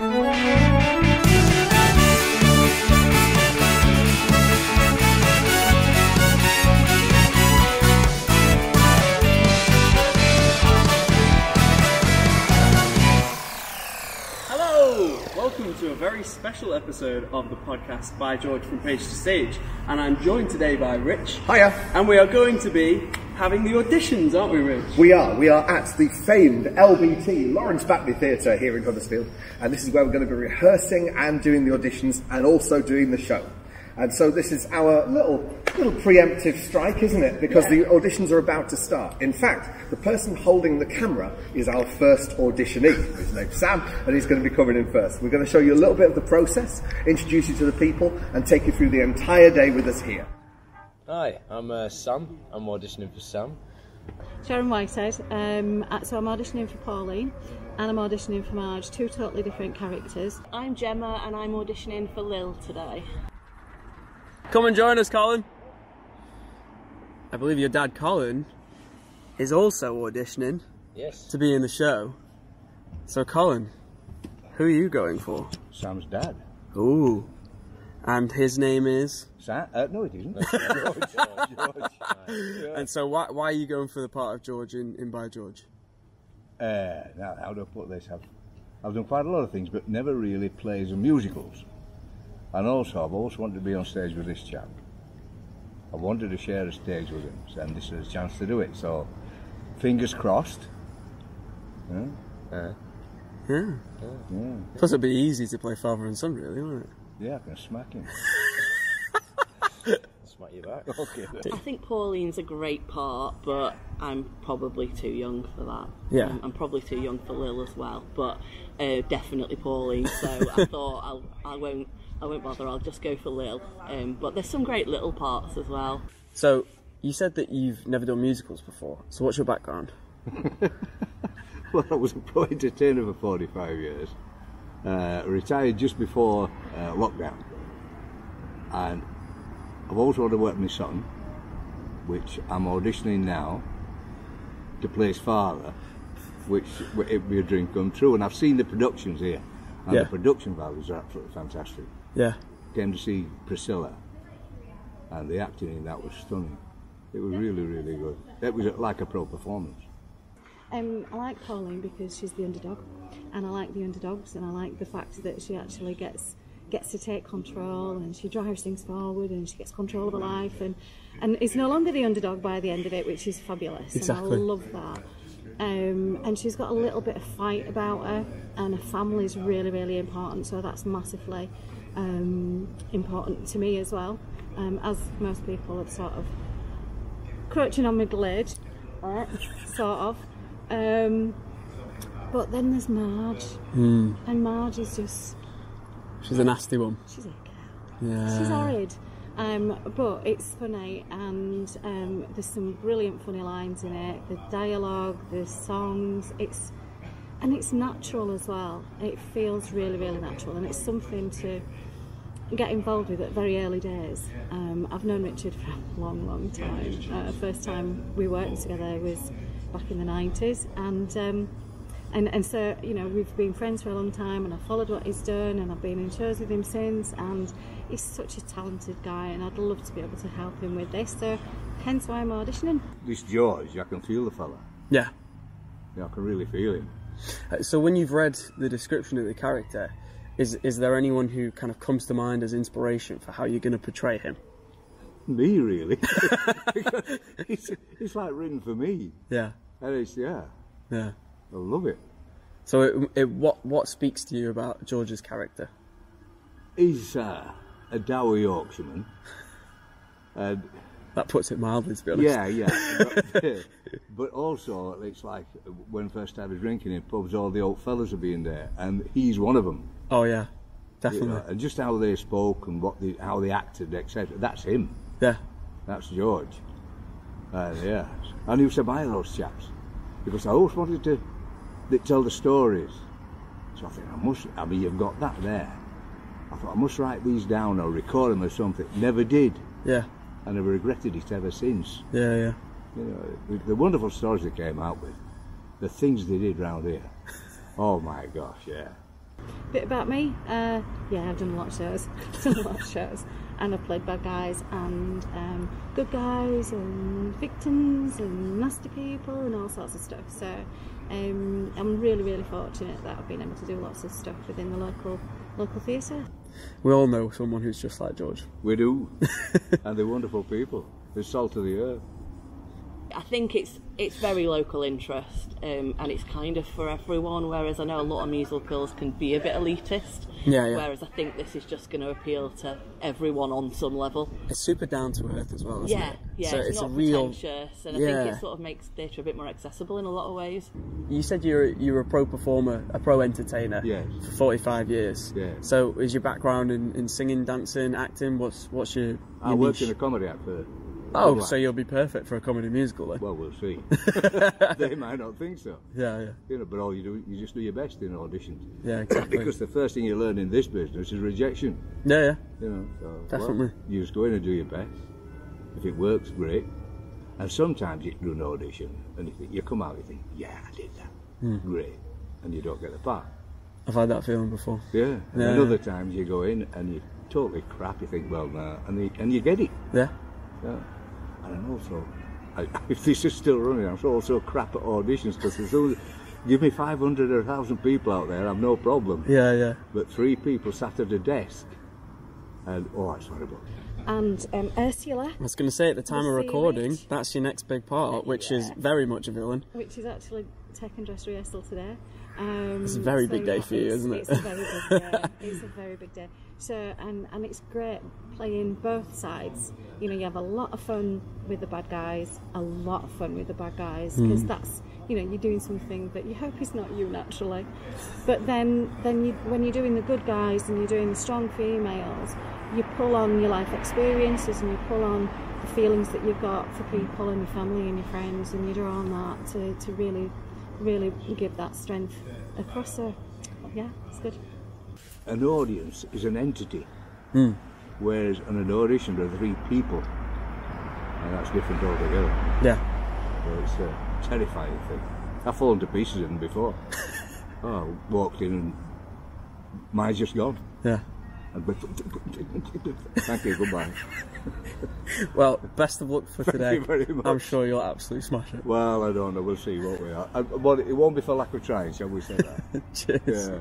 Welcome to a very special episode of the podcast by George from Page to Stage, and I'm joined today by Rich. Hiya. And we are going to be having the auditions, aren't we, Rich? We are at the famed LBT, Lawrence Batley Theatre here in Huddersfield, and this is where we're going to be rehearsing and doing the auditions and also doing the show. And so this is our little preemptive strike, isn't it? Because the auditions are about to start. In fact, the person holding the camera is our first auditionee. His name's Sam, and he's going to be coming in first. We're going to show you a little bit of the process, introduce you to the people, and take you through the entire day with us here. Hi, I'm Sam. I'm auditioning for Sam. Sharon Whitehead. So I'm auditioning for Pauline, and I'm auditioning for Marge, two totally different characters. I'm Gemma, and I'm auditioning for Lil today. Come and join us, Colin. I believe your dad, Colin, is also auditioning to be in the show. So, Colin, who are you going for? Sam's dad. Ooh. And his name is? Sam? No, it isn't. George. And so, why are you going for the part of George in By George? Now, how do I put this? I've done quite a lot of things, but never really plays and musicals. And also, I've always wanted to be on stage with this chap. I wanted to share a stage with him, and this is a chance to do it. So, fingers crossed. Yeah. Plus, it'd be easy to play father and son, really, wouldn't it? Yeah, I can smack him. Smack you back. Okay. I think Pauline's a great part, but I'm probably too young for that. Yeah. I'm probably too young for Lil as well, but definitely Pauline. So I thought I won't bother, I'll just go for Lil. But there's some great little parts as well. So, you said that you've never done musicals before, so what's your background? Well, I was a pro entertainer for 45 years. Retired just before lockdown. And I've always wanted to work with my son, which I'm auditioning now to play his father, which it'd be a dream come true. And I've seen the productions here, and the production values are absolutely fantastic. Yeah. Came to see Priscilla, and the acting in that was stunning. It was really, really good. It was like a pro performance. I like Pauline because she's the underdog, and I like the underdogs, and I like the fact that she actually gets to take control, and she drives things forward, and she gets control of her life, and is no longer the underdog by the end of it, which is fabulous. Exactly. And I love that. And she's got a little bit of fight about her, and her family is really, really important, so that's massively important to me as well, as most people are sort of crouching on middle age, sort of. But then there's Marge, and Marge is just... She's a nasty one. She's a girl. Yeah. She's horrid. But it's funny, and there's some brilliant funny lines in it. The dialogue, the songs, it's natural as well. It feels really, really natural, and it's something to get involved with at very early days. I've known Richard for a long, long time. The first time we worked together was back in the 90s, and so, you know, we've been friends for a long time, and I've followed what he's done, and I've been in shows with him since, and he's such a talented guy, and I'd love to be able to help him with this, so hence why I'm auditioning. This George, I can feel the fella. Yeah. Yeah, I can really feel him. So when you've read the description of the character, is there anyone who kind of comes to mind as inspiration for how you're going to portray him? Me, really. It's like written for me. Yeah. And it's, yeah. Yeah. I love it. So what speaks to you about George's character? He's a dour Yorkshireman. And that puts it mildly, to be honest. Yeah. But also, it's like when I first started drinking in pubs, all the old fellas would be in there, and he's one of them. Oh yeah, definitely. You know, and just how they spoke and how they acted, etc. That's him. Yeah. That's George. Yeah. And he used to admire those chaps because I always wanted to tell the stories. So I think I mean, you've got that there. I thought I must write these down or record them or something. Never did. Yeah. And I've regretted it ever since. Yeah, yeah. You know, the wonderful stories they came out with, the things they did round here. Oh my gosh, yeah. bit about me. Yeah, I've done a lot of shows. And I've played bad guys and good guys and victims and nasty people and all sorts of stuff. So I'm really, really fortunate that I've been able to do lots of stuff within the local theatre. We all know someone who's just like George. We do. And they're wonderful people. They're salt of the earth. I think it's very local interest, and it's kind of for everyone, whereas I know a lot of musicals can be a bit elitist. Yeah. Whereas I think this is just going to appeal to everyone on some level. It's super down to earth as well, isn't it? Yeah, so it's a not real pretentious, and I think it sort of makes theatre a bit more accessible in a lot of ways. You said you're a pro performer, a pro entertainer for 45 years. Yeah. So is your background in singing, dancing, acting? What's your I worked in a comedy act for... Oh, so you'll be perfect for a comedy musical then? Well, we'll see. They might not think so. Yeah. You know, but all you do, you just do your best in auditions. Yeah, exactly. Because the first thing you learn in this business is rejection. Yeah. You know, so, Definitely. Well, you just go in and do your best. If it works, great. And sometimes you do an audition and you come out and you think, yeah, I did that. Great. And you don't get the part. I've had that feeling before. Yeah. And other times you go in and you're totally crap. You think, well, nah, and you get it. Yeah. And also, if this is still running, I'm also crap at auditions because as soon as give me 500 or 1,000 people out there, I've no problem. Yeah. But 3 people sat at a desk, and it's horrible. And Ursula. I was going to say at the time of recording, that's your next big part, which is very much a villain. Which is actually tech and dress rehearsal today. It's a very big day for you, isn't it? It's a very big day. It's a very big day. So, and it's great playing both sides. You know, you have a lot of fun with the bad guys, because that's, you know, you're doing something that you hope is not you naturally. But then when you're doing the good guys and you're doing the strong females, you pull on your life experiences and you pull on the feelings that you've got for people and your family and your friends, and you draw on that to really give that strength across. So yeah, it's good. An audience is an entity, whereas on an audition there are 3 people, and that's different altogether. Yeah. So it's a terrifying thing. I've fallen to pieces in them before. I walked in and mine's just gone. Yeah. Thank you, goodbye. Well, best of luck for today. Thank you very much. I'm sure you'll absolutely smash it. Well, I don't know, we'll see, won't we? But it won't be for lack of trying, shall we say that? Cheers. Yeah.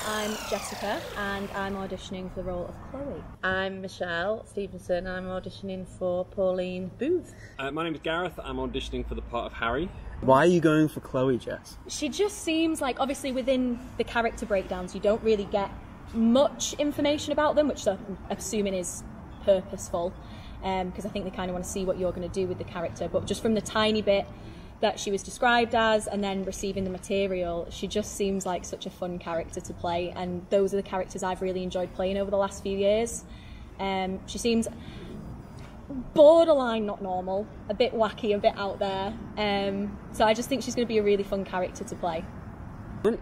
I'm Jessica and I'm auditioning for the role of Chloe. I'm Michelle Stevenson and I'm auditioning for Pauline Booth. My name is Gareth, I'm auditioning for the part of Harry. Why are you going for Chloe, Jess? She just seems like, obviously within the character breakdowns you don't really get much information about them, which I'm assuming is purposeful, because I think they kind of want to see what you're going to do with the character, but just from the tiny bit that she was described as and then receiving the material, she just seems like such a fun character to play, and those are the characters I've really enjoyed playing over the last few years. She seems borderline not normal, a bit wacky, a bit out there, so I just think she's going to be a really fun character to play.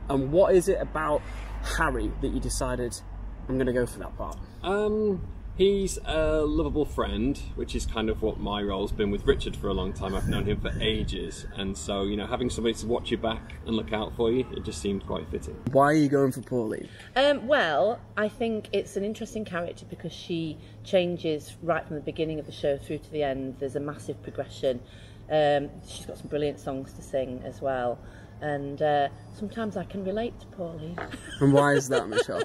And what is it about Harry that you decided I'm going to go for that part? He's a lovable friend, which is kind of what my role's been with Richard for a long time. I've known him for ages, and so, you know, having somebody to watch your back and look out for you, it just seemed quite fitting. Why are you going for Pauline? Well, I think it's an interesting character because she changes right from the beginning of the show through to the end. There's a massive progression. She's got some brilliant songs to sing as well. And sometimes I can relate to Pauline. And why is that, Michelle?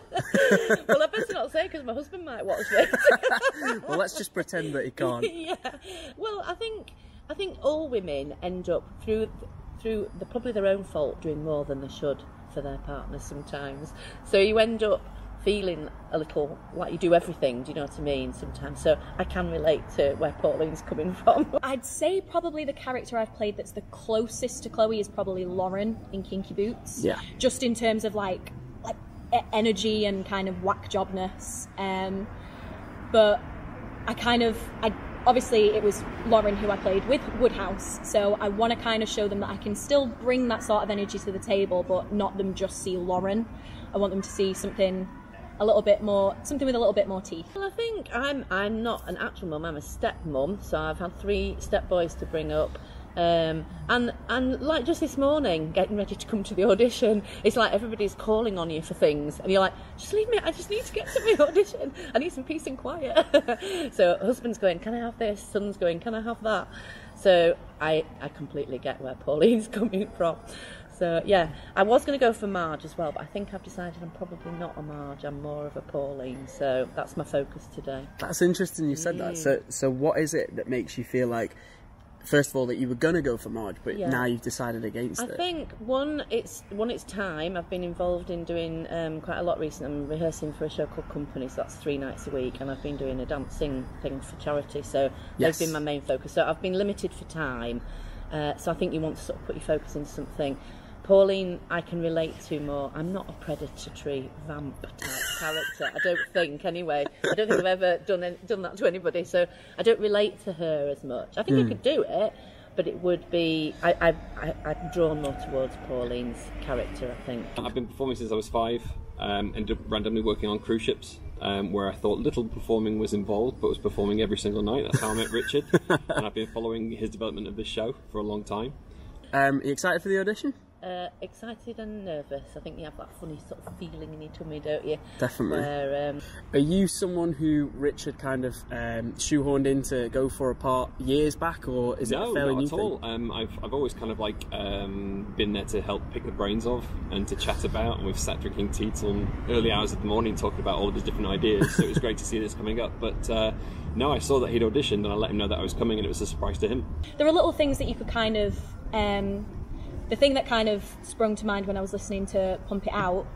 Well, I better not say because my husband might watch this. Well, let's just pretend that he can't. Yeah. Well, I think all women end up through probably their own fault doing more than they should for their partners sometimes. So you end up feeling a little like you do everything, do you know what I mean, sometimes. So I can relate to where Pauline's coming from. I'd say probably the character I've played that's the closest to Chloe is probably Lauren in Kinky Boots. Yeah. Just in terms of like energy and kind of whack jobness. But obviously it was Lauren who I played with Woodhouse, so I want to kind of show them that I can still bring that sort of energy to the table, but not them just see Lauren. I want them to see something with a little bit more teeth. Well, I think I'm not an actual mum, I'm a step-mum, so I've had 3 step-boys to bring up, And like just this morning, getting ready to come to the audition, it's like everybody's calling on you for things, and you're like, just leave me, I just need to get to my audition, I need some peace and quiet. So husband's going, can I have this? Son's going, can I have that? So I completely get where Pauline's coming from. So yeah, I was going to go for Marge as well, but I think I've decided I'm probably not a Marge, I'm more of a Pauline, so that's my focus today. That's interesting you said that. So what is it that makes you feel like, first of all, that you were going to go for Marge, but now you've decided against it? I think, it's time. I've been involved in doing quite a lot recently. I'm rehearsing for a show called Company, so that's 3 nights a week, and I've been doing a dancing thing for charity, so they've been my main focus. So I've been limited for time, so I think you want to sort of put your focus into something. Pauline, I can relate to more. I'm not a predatory vamp type character, I don't think, anyway. I don't think I've ever done that to anybody, so I don't relate to her as much. I think I could do it, but it would be... I'm drawn more towards Pauline's character, I think. I've been performing since I was 5, ended up randomly working on cruise ships, where I thought little performing was involved, but was performing every single night. That's how I met Richard, and I've been following his development of this show for a long time. Are you excited for the audition? Excited and nervous. I think you have that funny sort of feeling in your tummy, don't you? Definitely. Where, are you someone who Richard kind of shoehorned in to go for a part years back, or is it a fairly new thing? No, not at all. I've always kind of like been there to help pick the brains of and to chat about, and we've sat drinking tea till early hours of the morning talking about all of these different ideas, so it was great to see this coming up. But no, I saw that he'd auditioned and I let him know that I was coming, and it was a surprise to him. There are little things that you could kind of... the thing that kind of sprung to mind when I was listening to Pump It Out,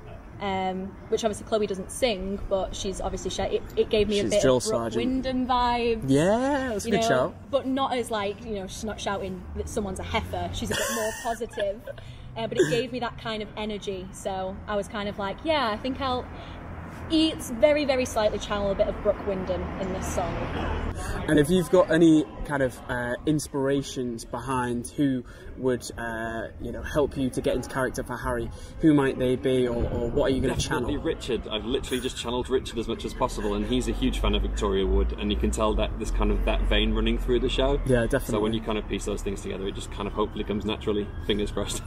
which obviously Chloe doesn't sing, but she's obviously it gave me a bit of Brooke Wyndham vibes. Yeah, that's a good shout. But not as like, she's not shouting that someone's a heifer. She's a bit more positive. But it gave me that kind of energy. So I was kind of like, yeah, I think it's very, very slightly channel a bit of Brooke Wyndham in this song. And if you've got any kind of inspirations behind who would, help you to get into character for Harry, who might they be, or what are you going to channel? Definitely Richard. I've literally just channeled Richard as much as possible, and he's a huge fan of Victoria Wood, and you can tell that there's kind of that vein running through the show. Yeah, definitely. So when you kind of piece those things together, it just kind of hopefully comes naturally. Fingers crossed.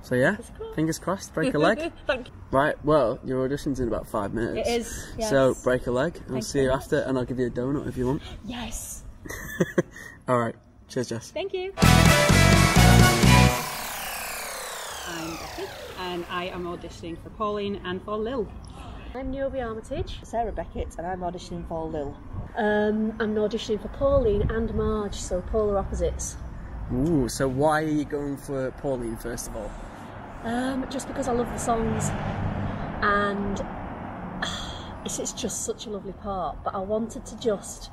So yeah, fingers crossed, break a leg. Thank you. Right, well, your audition's in about 5 minutes. It is, yes. So break a leg, and I'll see you after, and I'll give you a donut if you want. Yes. Alright, cheers Jess. Thank you. I'm Becky, and I am auditioning for Pauline and for Lil. I'm Niobe Armitage. Sarah Beckett, and I'm auditioning for Lil. I'm auditioning for Pauline and Marge, so polar opposites. Ooh, so why are you going for Pauline first of all? Just because I love the songs, and it's just such a lovely part, but I wanted to just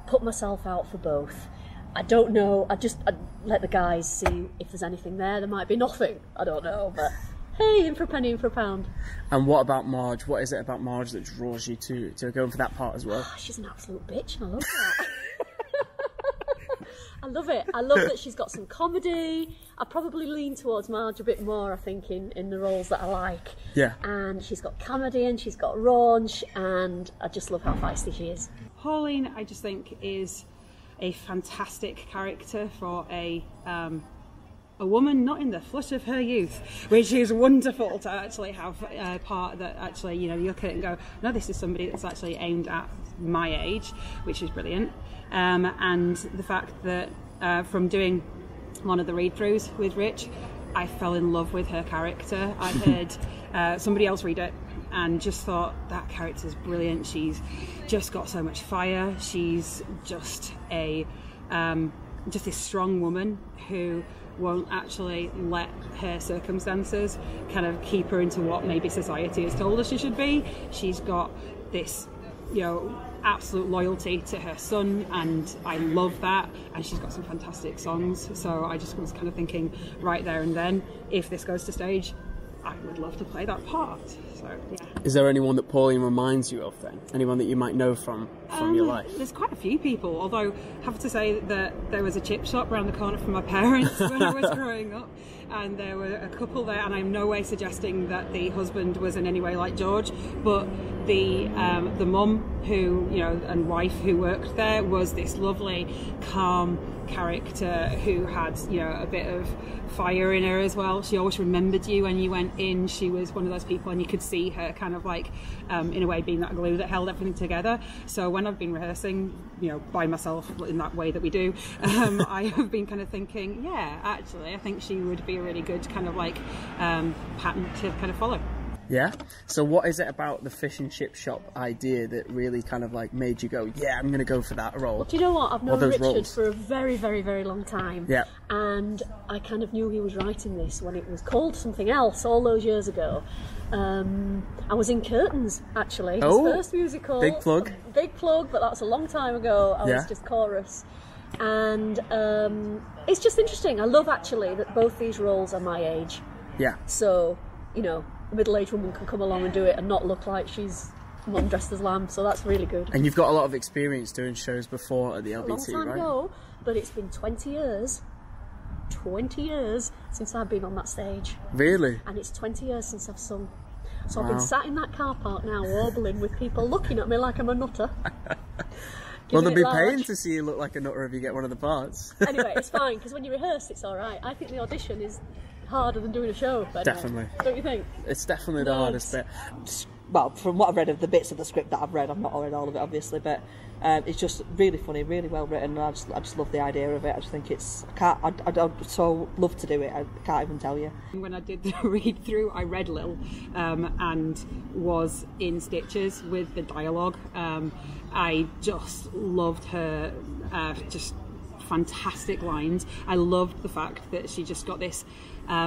put myself out for both. I don't know, I'd let the guys see if there's anything there. There might be nothing, I don't know, but hey, in for a penny, in for a pound. And what about Marge? What is it about Marge that draws you to go for that part as well? She's an absolute bitch, and I love that. I love it. I love that she's got some comedy. I probably lean towards Marge a bit more, I think, in the roles that I like. Yeah. And she's got comedy and she's got raunch, and I just love how feisty she is. Pauline, I just think, is a fantastic character for a woman not in the flush of her youth, which is wonderful to actually have a part that actually, you look at it and go, no, this is somebody that's actually aimed at my age, which is brilliant. And the fact that from doing one of the read-throughs with Rich, I fell in love with her character. I heard somebody else read it and just thought, that character's brilliant. She's just got so much fire. She's just this strong woman who won't actually let her circumstances kind of keep her into what maybe society has told her she should be. She's got this, absolute loyalty to her son, and I love that, and she's got some fantastic songs. So I just was kind of thinking right there and then, if this goes to stage, I would love to play that part. So yeah. Is there anyone that Pauline reminds you of then? Anyone that you might know from from your life? There's quite a few people, although I have to say that there was a chip shop around the corner from my parents when I was growing up, and there were a couple there, and I'm no way suggesting that the husband was in any way like George, but the mum who, you know, and wife who worked there was this lovely, calm character who had, you know, a bit of fire in her as well. She always remembered you when you went in. She was one of those people, and you could see her kind of like, in a way, being that glue that held everything together. So when I've been rehearsing, you know, by myself in that way that we do, I have been kind of thinking, yeah, actually, I think she would be a really good kind of like pattern to kind of follow. Yeah? So what is it about the fish and chip shop idea that really kind of like made you go, yeah, I'm going to go for that role? Well, do you know what? I've known Richard roles? for a very, very, very long time. Yeah. And I kind of knew he was writing this when it was called something else all those years ago. I was in Curtains, actually. His first musical. Big plug. Big plug, but that's a long time ago. I was just chorus. And it's just interesting. I love, actually, that both these roles are my age. Yeah. So, you know, a middle-aged woman can come along and do it and not look like she's mum dressed as lamb, so that's really good. And you've got a lot of experience doing shows before at the LBT, a long time right? ago, but it's been 20 years since I've been on that stage. Really? And it's 20 years since I've sung. So I've been sat in that car park now, wobbling with people looking at me like I'm a nutter. Well, they'll be paying to see you look like a nutter if you get one of the parts. Anyway, it's fine, because when you rehearse, it's all right. I think the audition is harder than doing a show. But definitely. Don't you think? It's definitely the hardest bit. Well, from what I've read of the bits of the script that I've read, I've not read all of it, obviously, but it's just really funny, really well written, and I just love the idea of it. I just think it's, I'd so love to do it, I can't even tell you. When I did the read through, I read Lil and was in stitches with the dialogue. I just loved her, just fantastic lines. I loved the fact that she just got this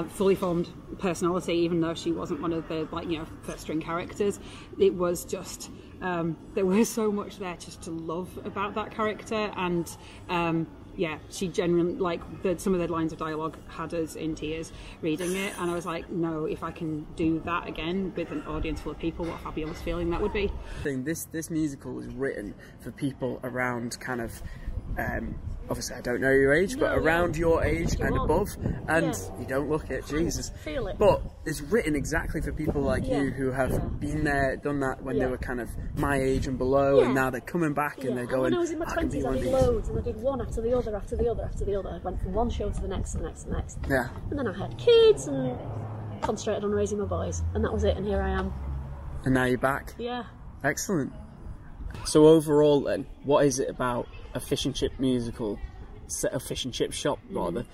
fully formed personality, even though she wasn't one of the, like, you know, first string characters. It was just there was so much there just to love about that character, and yeah, she genuinely, like, some of the lines of dialogue had us in tears reading it, and I was like, no, if I can do that again with an audience full of people, what a fabulous feeling that would be. This musical is written for people around kind of obviously I don't know your age, but around your age and above, and you don't look it, Jesus. Feel it. But it's written exactly for people like you who have been there, done that when they were kind of my age and below, and now they're coming back and they're going, when I was in my 20s, I did loads, and I did one after the other, after the other, after the other. I went from one show to the next, the next, the next. Yeah. And then I had kids and concentrated on raising my boys, and that was it, and here I am. And now you're back. Yeah. Excellent. So overall then, what is it about a fish and chip musical, a fish and chip shop rather,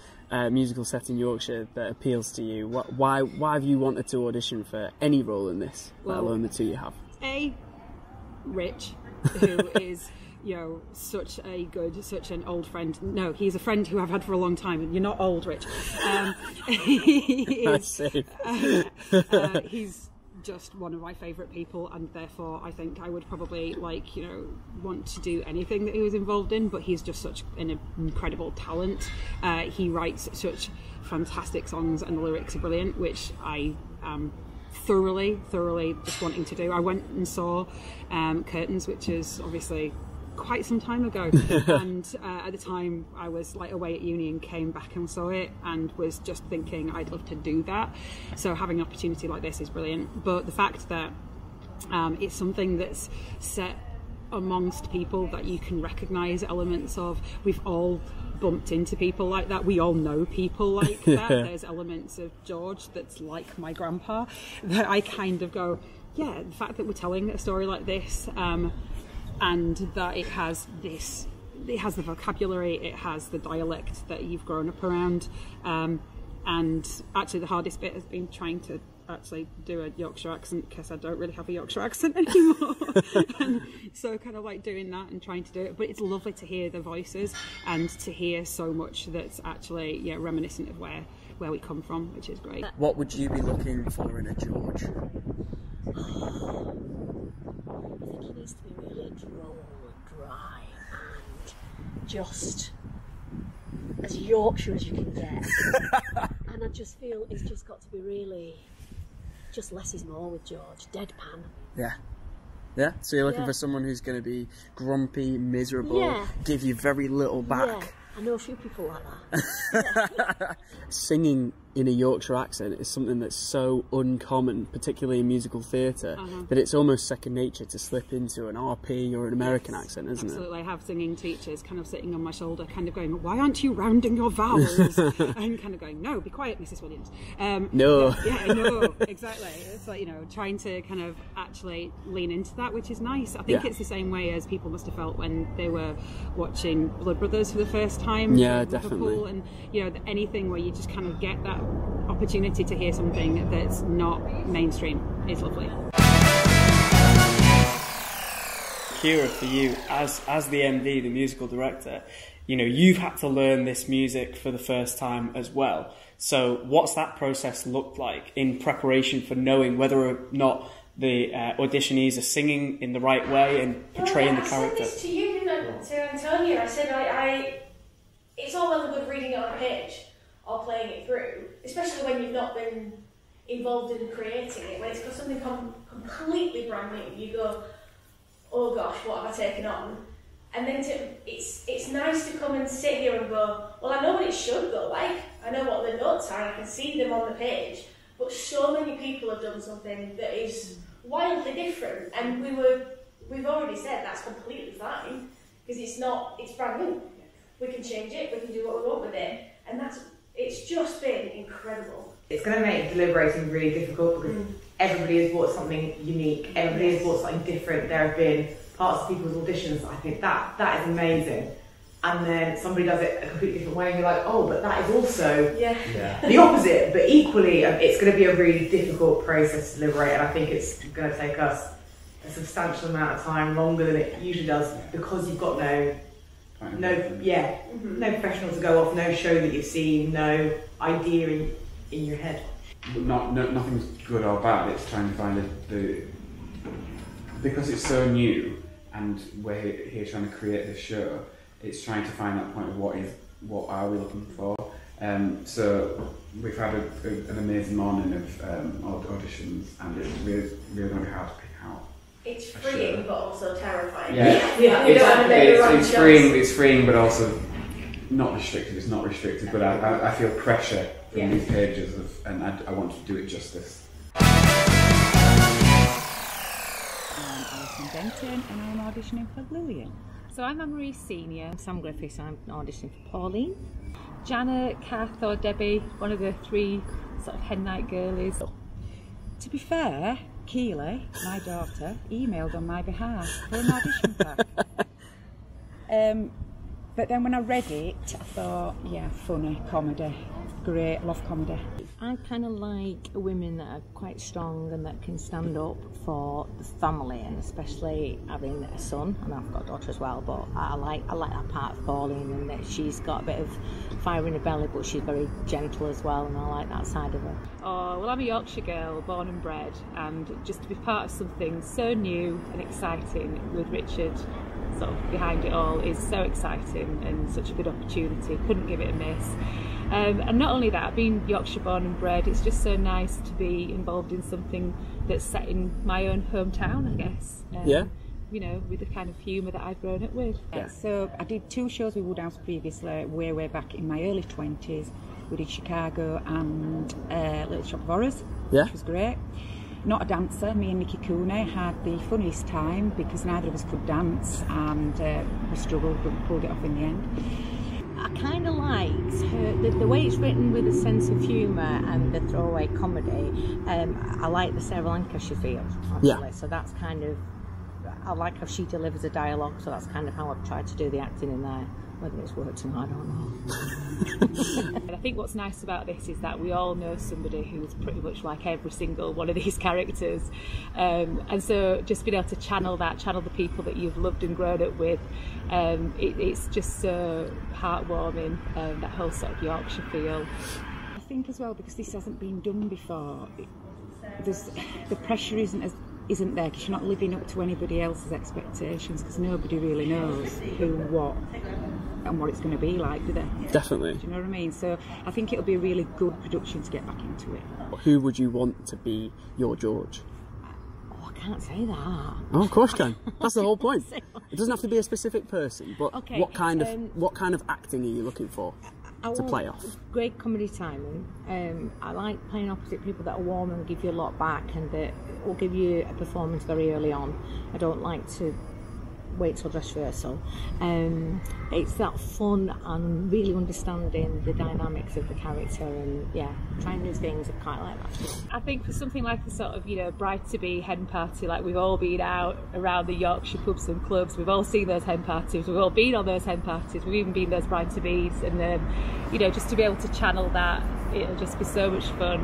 musical set in Yorkshire that appeals to you? Why have you wanted to audition for any role in this, let alone the two you have? Rich, who is, you know, such an old friend. No, he's a friend who I've had for a long time. You're not old, Rich. He's just one of my favourite people, and therefore I think I would probably, like, you know, want to do anything that he was involved in, but he's just such an incredible talent. He writes such fantastic songs, and the lyrics are brilliant, which I am thoroughly just wanting to do. I went and saw Curtains, which is obviously quite some time ago, and at the time I was like away at uni and came back and saw it and was just thinking I'd love to do that. So having an opportunity like this is brilliant, but the fact that it's something that's set amongst people that you can recognise elements of. We've all bumped into people like that. We all know people like that. There's elements of George that's like my grandpa that I kind of go, yeah, the fact that we're telling a story like this, and that it has the vocabulary, it has the dialect that you've grown up around, and actually the hardest bit has been trying to actually do a Yorkshire accent, because I don't really have a Yorkshire accent anymore. And so kind of like doing that and trying to do it, but it's lovely to hear the voices and to hear so much that's actually reminiscent of where we come from, which is great. What would you be looking for in a George? I think he needs to be really droll and dry and just as Yorkshire as you can get. And I just feel it's just got to be really, just less is more with George. Deadpan. Yeah. Yeah? So you're looking for someone who's going to be grumpy, miserable, give you very little back. Yeah, I know a few people like that. Singing in a Yorkshire accent is something that's so uncommon, particularly in musical theatre, that it's almost second nature to slip into an RP or an American accent, isn't it? Absolutely. I have singing teachers kind of sitting on my shoulder, kind of going, why aren't you rounding your vowels? And kind of going, no, be quiet, Mrs. Williams. No. Yeah, no, exactly. It's like, you know, trying to kind of actually lean into that, which is nice. I think it's the same way as people must have felt when they were watching Blood Brothers for the first time. Yeah, definitely. And, you know, anything where you just kind of get that opportunity to hear something that's not mainstream is lovely. Kira, for you, as the MD, the musical director, you know, you've had to learn this music for the first time as well. So what's that process looked like in preparation for knowing whether or not the auditionees are singing in the right way and portraying the character? I said this to you, didn't I, to Antonio? I said, it's all well and good reading it on a page or playing it through, especially when you've not been involved in creating it, when it's got something completely brand new. You go, oh gosh, what have I taken on? And then it's nice to come and sit here and go, well, I know what it should go like, I know what the notes are, I can see them on the page, but so many people have done something that is wildly different, and we've already said that's completely fine, because it's brand new. We can change it, we can do what we want with it, and it's just been incredible. It's going to make deliberating really difficult because everybody has brought something unique, everybody has brought something different. There have been parts of people's auditions, I think that is amazing. And then somebody does it a completely different way and you're like, oh, but that is also the opposite. But equally, it's going to be a really difficult process to deliberate, and I think it's going to take us a substantial amount of time, longer than it usually does, because you've got no professional to go off, no show that you've seen, no idea in your head. Nothing's good or bad. It's trying to find because it's so new, and we're here trying to create this show. It's trying to find that point of what are we looking for. So we've had an amazing morning of auditions, and it's really going to be hard to pick out. It's freeing, but also terrifying. Yeah, it's freeing, but also not restricted. It's not restricted, but I feel pressure from these pages, and I want to do it justice. I'm Alison Denton, and I'm auditioning for Lillian. So I'm Anne-Marie Senior. Sam Griffiths, I'm auditioning for Pauline. Janet, Kath or Debbie, one of the three sort of hen night girlies. To be fair, Keely, my daughter, emailed on my behalf for an audition pack. But then when I read it, I thought, yeah, funny, comedy, great, love comedy. I kind of like women that are quite strong and that can stand up for the family, and especially having a son, and I've got a daughter as well, but I like that part of Pauline, and that she's got a bit of fire in her belly, but she's very gentle as well, and I like that side of her. Oh, well, I'm a Yorkshire girl, born and bred, and just to be part of something so new and exciting with Richard sort of behind it all is so exciting and such a good opportunity. Couldn't give it a miss. And not only that, being Yorkshire born and bred, it's just so nice to be involved in something that's set in my own hometown, I guess. You know, with the kind of humour that I've grown up with. Yeah. So I did 2 shows with Woodhouse previously, way back in my early 20s. We did Chicago and Little Shop of Horrors, which was great. Not a dancer, me and Nikki Cooney had the funniest time because neither of us could dance, and we struggled, but we pulled it off in the end. I kind of liked the way it's written with a sense of humour and the throwaway comedy. I like the Sarah Lancashire feel, actually. So that's kind of, I like how she delivers a dialogue, so that's kind of how I've tried to do the acting in there. Whether it's worked or not, I don't know. And I think what's nice about this is that we all know somebody who's pretty much like every single one of these characters, and so just being able to channel the people that you've loved and grown up with, it's just so heartwarming, that whole sort of Yorkshire feel. I think as well, because this hasn't been done before, the pressure isn't there, because you're not living up to anybody else's expectations, because nobody really knows who, what and what it's going to be like, do they? Definitely. Do you know what I mean? So I think it'll be a really good production to get back into it. Who would you want to be your George? Oh, I can't say that. Oh, of course you can. That's the whole point. It doesn't have to be a specific person, but okay, what kind of acting are you looking for to play off? Great comedy timing. I like playing opposite people that are warm and give you a lot back, and that will give you a performance very early on. I don't like to wait till dress rehearsal. It's that fun and really understanding the dynamics of the character, and yeah, trying new things. I quite like that. I think for something like the sort of, you know, bride-to-be hen party, like we've all been out around the Yorkshire pubs and clubs, we've all seen those hen parties, we've all been on those hen parties, we've even been those bride-to-bees, and you know, just to be able to channel that, it'll just be so much fun,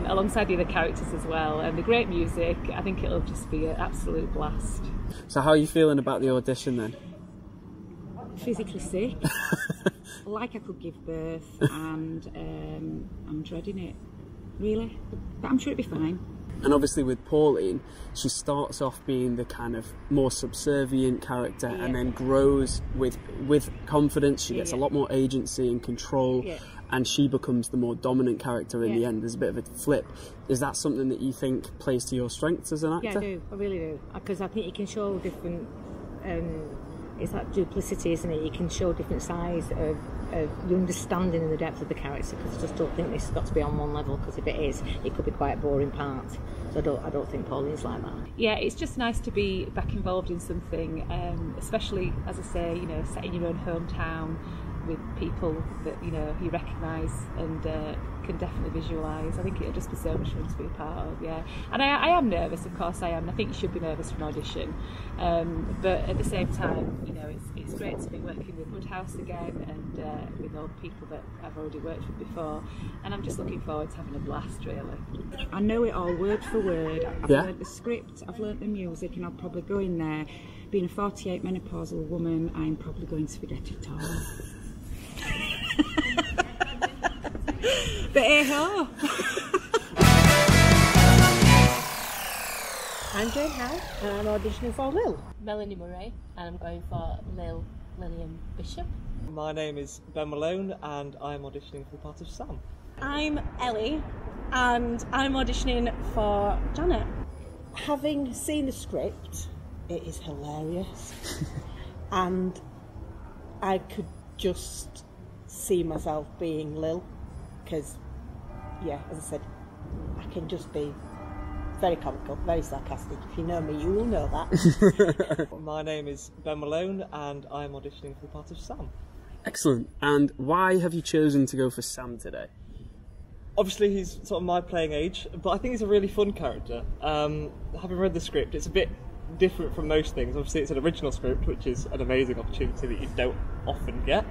alongside the other characters as well, and the great music. I think it'll just be an absolute blast. So how are you feeling about the audition then? Physically sick, like I could give birth, and I'm dreading it, really, but I'm sure it'll be fine. And obviously with Pauline, she starts off being the kind of more subservient character, yeah, and then grows with confidence. She gets a lot more agency and control, yeah, and she becomes the more dominant character in the end. There's a bit of a flip. Is that something that you think plays to your strengths as an actor? Yeah, I do. I really do. Because I think you can show different... it's that duplicity, isn't it? You can show different sides of the understanding and the depth of the character, because I just don't think this has got to be on one level, because if it is, it could be quite a boring part. So I don't think Pauline's like that. Yeah, it's just nice to be back involved in something, especially, as I say, you know, set in your own hometown with people that, you know, you recognise and can definitely visualise. I think it'll just be so much fun to be a part of, yeah. And I am nervous, of course I am. I think you should be nervous for an audition. But at the same time, you know, it's great to be working with Woodhouse again, and with all the people that I've already worked with before. And I'm just looking forward to having a blast, really. I know it all word for word. I've learnt the script, I've learnt the music, and I'll probably go in there. Being a 48 menopausal woman, I'm probably going to forget it all. But hey-ho! I'm Jane Howe, and I'm auditioning for Lil. Melanie Murray, and I'm going for Lillian Bishop. My name is Ben Malone, and I'm auditioning for the part of Sam. I'm Ellie, and I'm auditioning for Janet. Having seen the script, it is hilarious, and I could just see myself being Lil, because, yeah, as I said, I can just be very comical, very sarcastic. If you know me, you will know that. My name is Ben Malone, and I'm auditioning for the part of Sam. Excellent. And why have you chosen to go for Sam today? Obviously, he's sort of my playing age, but I think he's a really fun character. Having read the script, it's a bit different from most things. Obviously, it's an original script, which is an amazing opportunity that you don't often get.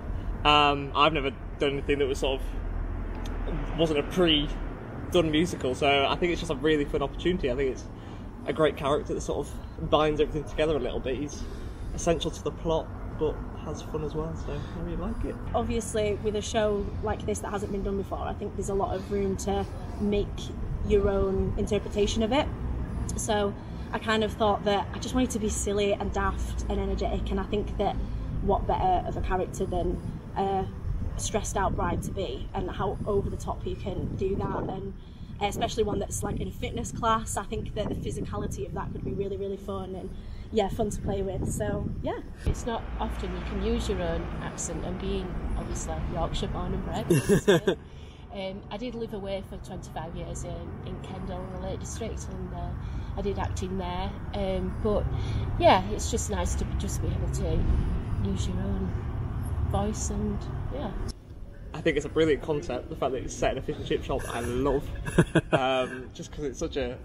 I've never done anything that was sort of wasn't a pre-done musical, so I think it's just a really fun opportunity. I think it's a great character that sort of binds everything together a little bit. He's essential to the plot, but has fun as well, so I really like it. Obviously, with a show like this that hasn't been done before, I think there's a lot of room to make your own interpretation of it. So I kind of thought that I just wanted to be silly and daft and energetic, and I think that what better of a character than a stressed out bride-to-be, and how over the top you can do that, and especially one that's like in a fitness class. I think that the physicality of that could be really, really fun, and yeah, fun to play with. So yeah, it's not often you can use your own accent, and being obviously Yorkshire born and bred. I did live away for 25 years in Kendal, the Lake District, and I did acting there. But yeah, it's just nice to just be able to use your own voice, and yeah. I think it's a brilliant concept, the fact that it's set in a fish and chip shop. I love, just because it's such a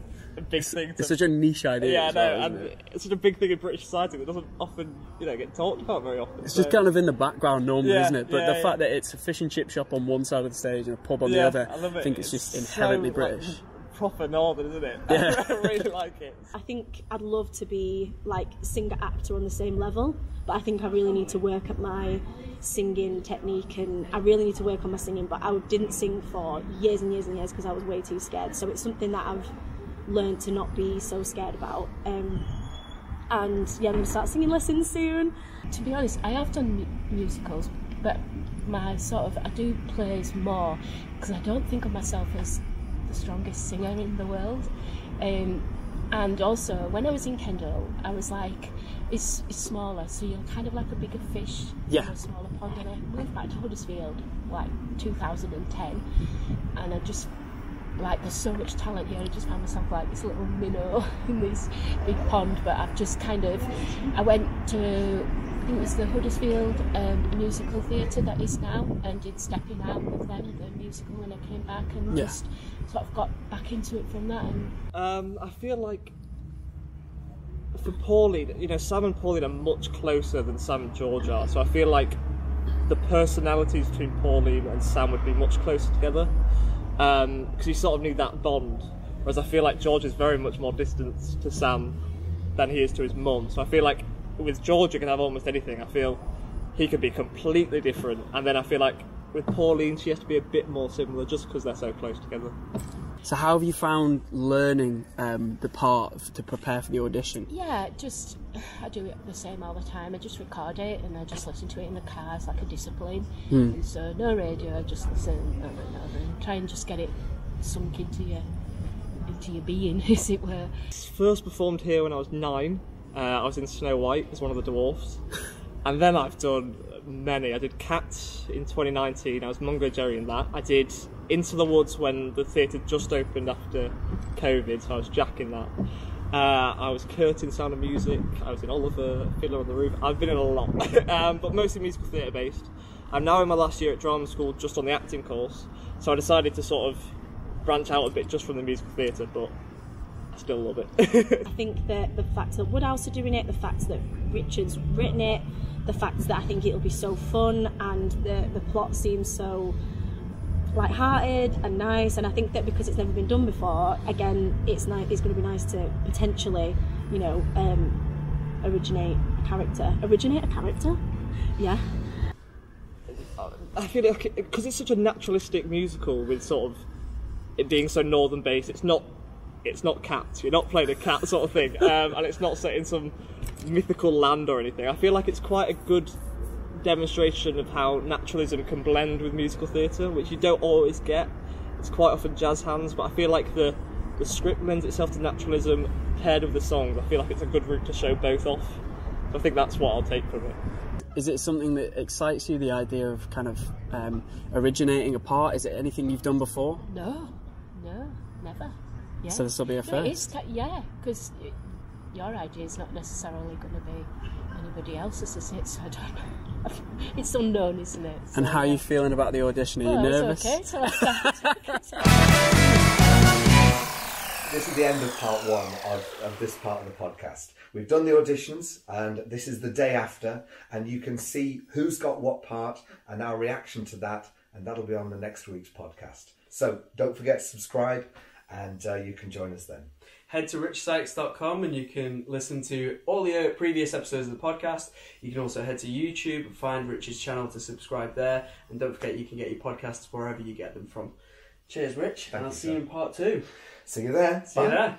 big thing. It's such a niche idea. Yeah, well, and it's such a big thing in British society that doesn't often, get talked about very often. It's just kind of in the background normally, isn't it? But the fact that it's a fish and chip shop on one side of the stage and a pub on the other, I think it's just inherently British. Like, proper northern, isn't it? Yeah. I really like it. I think I'd love to be like singer-actor on the same level, but I think I really need to work at my singing technique, and I really need to work on my singing, but I didn't sing for years and years and years because I was way too scared. So it's something that I've learned to not be so scared about. And yeah, I'm going to start singing lessons soon. To be honest, I have done musicals, but I do plays more because I don't think of myself as the strongest singer in the world. And also, when I was in Kendal, I was like, it's smaller, so you're kind of like a bigger fish in a smaller pond. And I moved back to Huddersfield, like 2010, and I just, like, there's so much talent here. I just found myself like this little minnow in this big pond. But I've just kind of, I went to, I think it was the Huddersfield Musical Theatre that is now, and did Stepping Out with them, the musical, when I came back, and just sort of got back into it from that. And I feel like for Pauline, you know, Sam and Pauline are much closer than Sam and George are, so I feel like the personalities between Pauline and Sam would be much closer together, because you sort of need that bond, whereas I feel like George is very much more distant to Sam than he is to his mum. So I feel like with George you can have almost anything. I feel he could be completely different, and then I feel like with Pauline she has to be a bit more similar just because they're so close together. So how have you found learning the part to prepare for the audition? Yeah, just, I do it the same all the time. I just record it and I just listen to it in the car. It's like a discipline. And so no radio, just listen over and over and try and just get it sunk into your being, as it were. First performed here when I was 9. I was in Snow White as one of the dwarfs. And then I've done many. I did Cats in 2019, I was Mungo Jerry in that. I did Into the Woods when the theatre just opened after COVID, so I was Jack in that. I was Kurt in Sound of Music, I was in Oliver, Fiddler on the Roof. I've been in a lot, but mostly musical theatre based. I'm now in my last year at drama school, just on the acting course, so I decided to sort of branch out a bit just from the musical theatre, but I still love it. I think that the fact that Woodhouse are doing it, the fact that Richard's written it, the fact that I think it'll be so fun, and the plot seems so light-hearted and nice, and I think that because it's never been done before, again, it's going to be nice to potentially, you know, originate a character. Yeah. I feel like because it's such a naturalistic musical with sort of it being so northern based, it's not Cats. You're not playing a cat sort of thing, and it's not set in some mythical land or anything. I feel like it's quite a good demonstration of how naturalism can blend with musical theatre, which you don't always get. It's quite often jazz hands, but I feel like the script lends itself to naturalism paired with the songs. I feel like it's a good route to show both off. So I think that's what I'll take from it. Is it something that excites you, the idea of kind of originating a part? Is it anything you've done before? No, never. Yeah. So this will be a first? Yeah, because your idea is not necessarily going to be anybody else's, is it? So I don't know. It's unknown, isn't it? So, and how are you feeling about the audition? Are you nervous? It's okay. This is the end of part 1 of this part of the podcast. We've done the auditions, and this is the day after, and you can see who's got what part and our reaction to that, and that'll be on the next week's podcast. So don't forget to subscribe, and you can join us then. Head to richsykes.com and you can listen to all the previous episodes of the podcast. You can also head to YouTube and find Rich's channel to subscribe there. And don't forget, you can get your podcasts wherever you get them from. Cheers, Rich. And I'll see you in part 2. See you there. See you there.